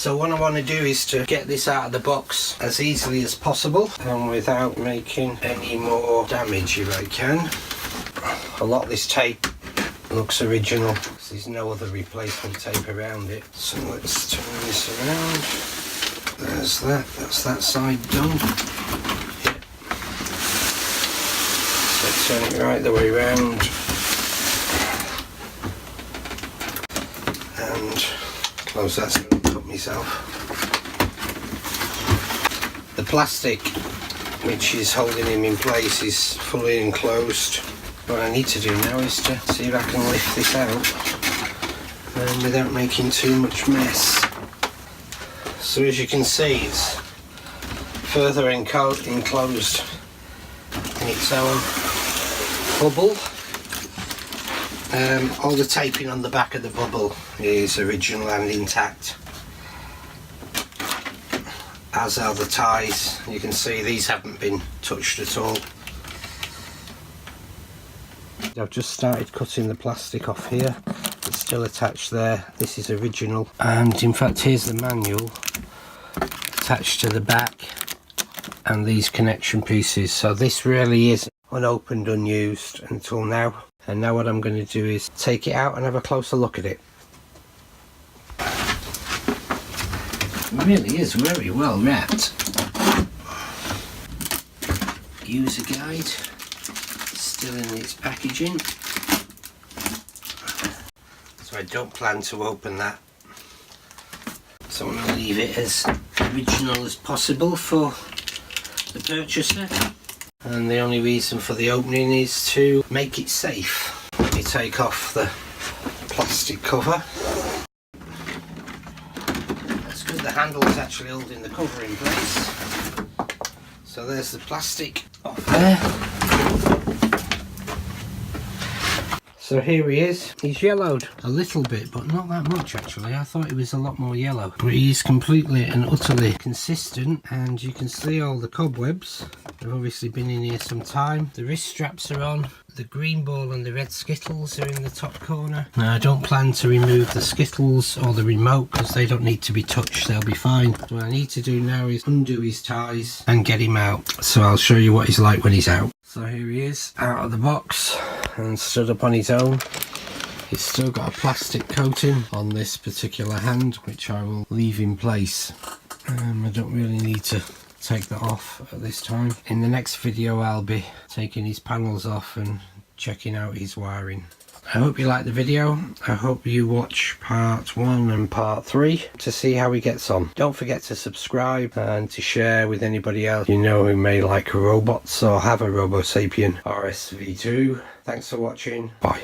So what I want to do is to get this out of the box as easily as possible and without making any more damage if I can. A lot of this tape looks original because there's no other replacement tape around it. So let's turn this around. There's that, that's that side done. Yeah. So turn it right the way around. And close that so I don't cut myself. The plastic which is holding him in place is fully enclosed. What I need to do now is to see if I can lift this out without making too much mess. So as you can see, it's further enclosed in its own bubble. All the taping on the back of the bubble is original and intact, as are the ties. You can see these haven't been touched at all. I've just started cutting the plastic off here. It's still attached there. This is original, and in fact here's the manual attached to the back and these connection pieces. So this really is unopened, unused until now. And now what I'm going to do is take it out and have a closer look at it. It really is very well wrapped. User guide still in its packaging. So I don't plan to open that. So I'm going to leave it as original as possible for the purchaser. And the only reason for the opening is to make it safe. Let me take off the plastic cover. That's good, the handle is actually holding the cover in place. So there's the plastic off there. So here he is. He's yellowed a little bit, but not that much actually. I thought he was a lot more yellow. But he's completely and utterly consistent, and you can see all the cobwebs. They've obviously been in here some time. The wrist straps are on. The green ball and the red skittles are in the top corner. Now I don't plan to remove the skittles or the remote because they don't need to be touched, they'll be fine. What I need to do now is undo his ties and get him out. So I'll show you what he's like when he's out. So here he is, out of the box and stood up on his own. He's still got a plastic coating on this particular hand, which I will leave in place. I don't really need to take that off at this time. In the next video I'll be taking his panels off and checking out his wiring. I hope you liked the video. I hope you watch part 1 and part 3 to see how he gets on. Don't forget to subscribe and to share with anybody else you know who may like robots or have a Robosapien RSV2. Thanks for watching. Bye.